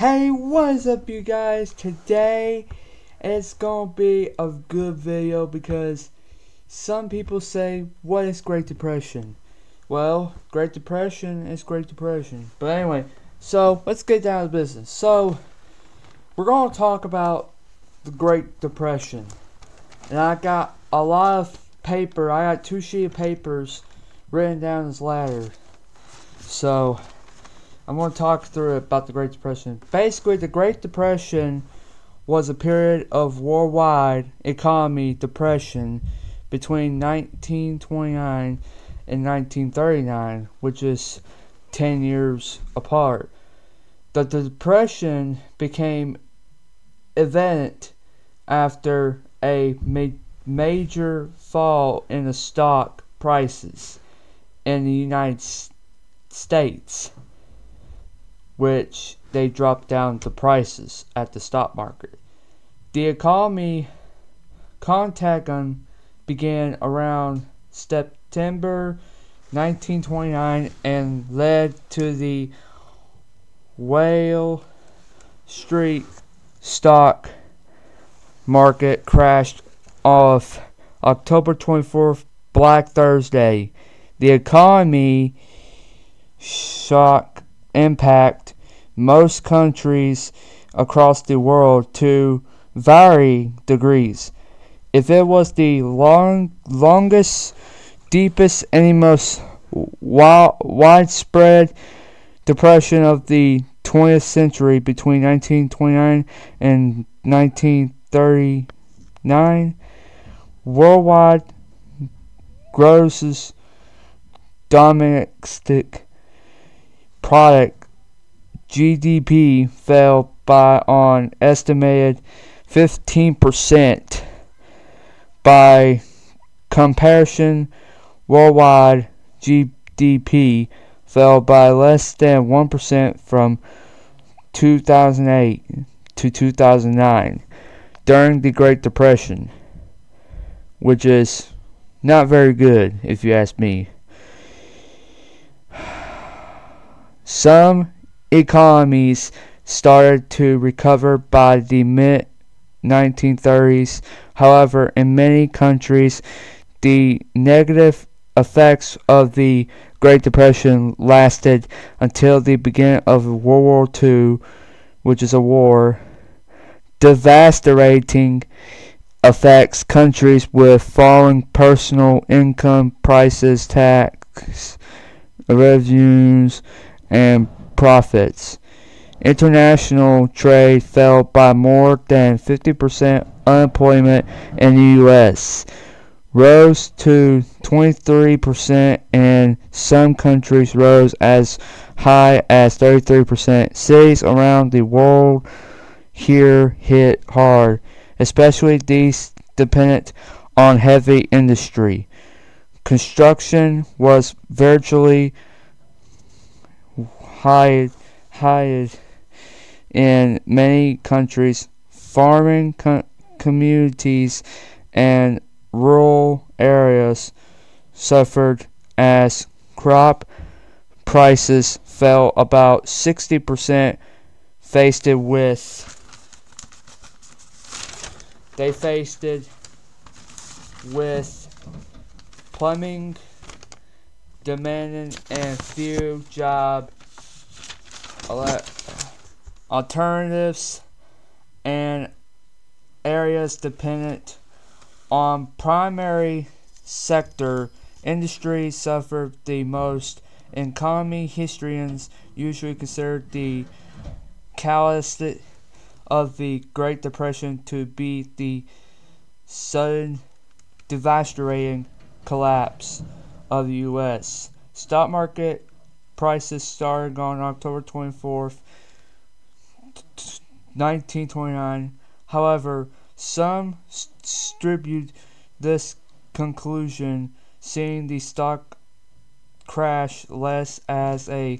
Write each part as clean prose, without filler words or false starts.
Hey, what is up, you guys? Today it's gonna be a good video because some people say, what is Great Depression? Well, Great Depression is Great Depression. But anyway, so let's get down to business. So, we're gonna talk about the Great Depression. And I got a lot of paper. I got 2 sheets of papers written down this ladder. So, I'm going to talk through about the Great Depression. Basically, the Great Depression was a period of worldwide economy depression between 1929 and 1939, which is 10 years apart. The depression became evident after a major fall in the stock prices in the United States, which they dropped down the prices at the stock market. The economy contagion began around September 1929 and led to the Wall Street stock market crashed off October 24th, Black Thursday. The economy shock impact most countries across the world to varying degrees. If it was the longest, deepest, and most widespread depression of the 20th century between 1929 and 1939, worldwide gross domestic product GDP fell by an estimated 15%. By comparison, worldwide GDP fell by less than 1% from 2008 to 2009 during the Great Depression, which is not very good if you ask me. Some economies started to recover by the mid-1930s. However, in many countries, the negative effects of the Great Depression lasted until the beginning of World War II, which is a war, devastating affects countries with falling personal income, prices, tax revenues, and profits. International trade fell by more than 50%. Unemployment in the U.S. rose to 23%, and some countries rose as high as 33%. Cities around the world here hit hard, especially these dependent on heavy industry. Construction was virtually hired in many countries. Farming communities and rural areas suffered as crop prices fell about 60%. They faced it with plumbing demand and few job alternatives, and areas dependent on primary sector industry suffered the most. Economy historians usually consider the catalyst of the Great Depression to be the sudden, devastating collapse of the U.S. stock market prices starting on October 24th, 1929. However, some distribute this conclusion, seeing the stock crash less as a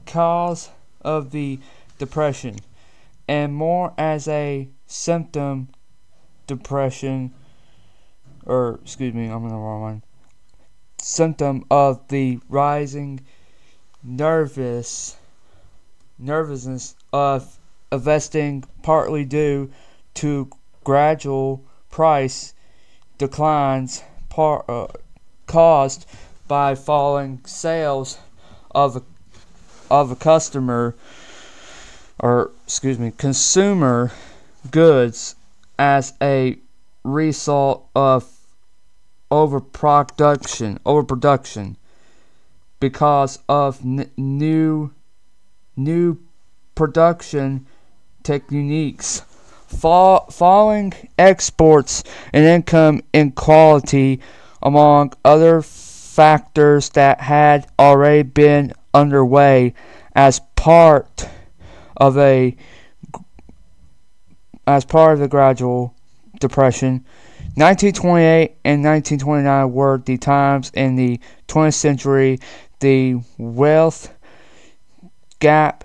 cause of the depression and more as a symptom depression, or excuse me, I'm in the wrong one. Symptom of the rising nervous nervousness of investing, partly due to gradual price declines caused by falling sales of a consumer goods as a result of overproduction because of new production techniques, falling exports, and income inequality, among other factors that had already been underway as part of the gradual depression. 1928 and 1929 were the times in the 20th century the wealth gap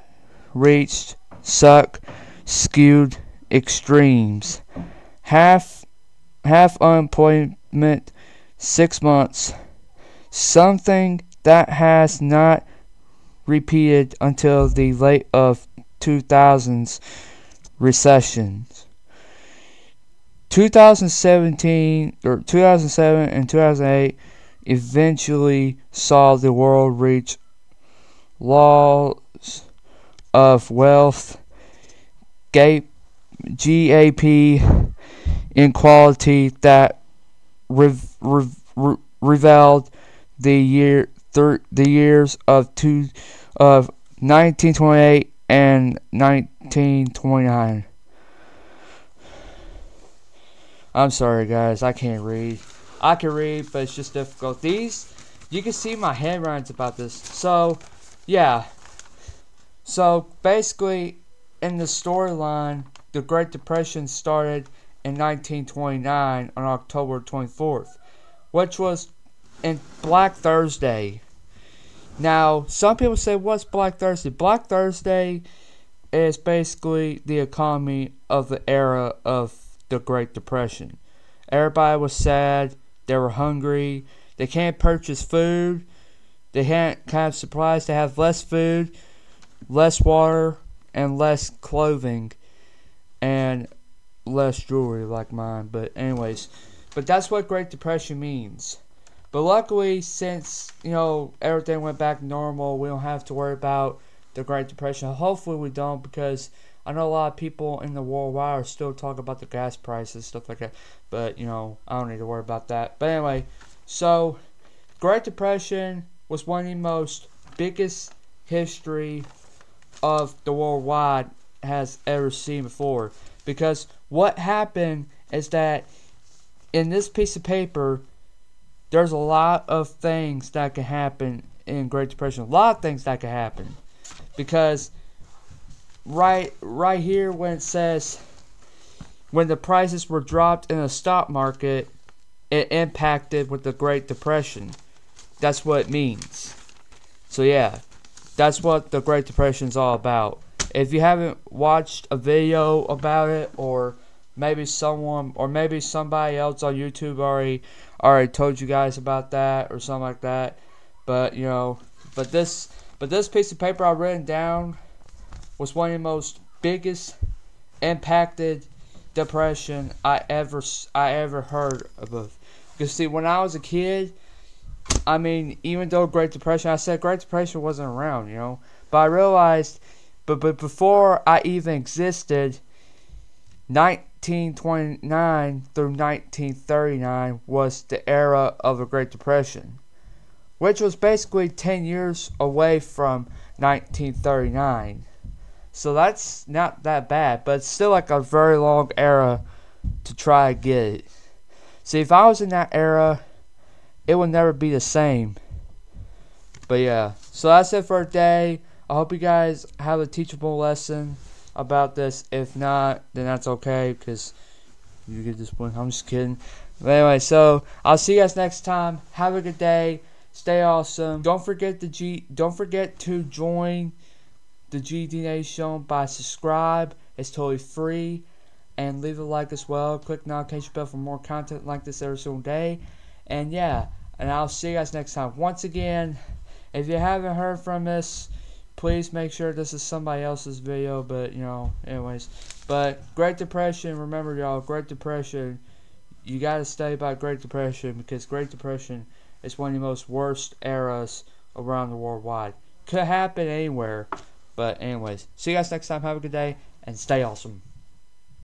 reached such skewed extremes. Half unemployment, 6 months, something that has not repeated until the late of 2000s recessions. 2007 and 2008 eventually saw the world reach laws of wealth, GAP inequality that revealed the years of 1928 and 1929. I'm sorry, guys. I can't read. I can read, but it's just difficult. You can see my handwritings about this. So, yeah. So, basically, in the storyline, the Great Depression started in 1929 on October 24th, which was in Black Thursday. Now, some people say, what's Black Thursday? Black Thursday is basically the economy of the era of the Great Depression. Everybody was sad. They were hungry. They can't purchase food. They can't have supplies. They have less food, less water, and less clothing, and less jewelry like mine. But anyways, that's what Great Depression means. But luckily, since everything went back normal, we don't have to worry about the Great Depression. Hopefully we don't, because I know a lot of people in the worldwide are still talking about the gas prices, stuff like that. But, I don't need to worry about that. But anyway, so Great Depression was one of the most biggest history of the worldwide has ever seen before. Because what happened is that in this piece of paper, there's a lot of things that can happen in Great Depression. A lot of things that can happen. Because right here when it says when the prices were dropped in the stock market, it impacted with the Great Depression. That's what it means. So yeah, that's what the Great Depression is all about. If you haven't watched a video about it, or maybe somebody else on YouTube already told you guys about that or something like that, but this piece of paper I've written down was one of the most biggest impacted depression I ever heard of. Because see, when I was a kid, even though Great Depression, I said Great Depression wasn't around, but I realized, but before I even existed, 1929 through 1939 was the era of the Great Depression, which was basically 10 years away from 1939. So that's not that bad, but it's still like a very long era to try to get it. See, if I was in that era, it would never be the same. But yeah, so that's it for today. I hope you guys have a teachable lesson about this. If not, then that's okay, because you get this point. I'm just kidding. But anyway, so I'll see you guys next time. Have a good day. Stay awesome. Don't forget to join the GD Nation by subscribe. It's totally free. And leave a like as well. Click the notification bell for more content like this every single day. And yeah, and I'll see you guys next time. Once again, if you haven't heard from us, please make sure this is somebody else's video, but you know, anyways. But Great Depression, remember y'all, Great Depression, you gotta study about Great Depression, because Great Depression is one of the most worst eras around the worldwide. Could happen anywhere, but anyways. See you guys next time, have a good day, and stay awesome.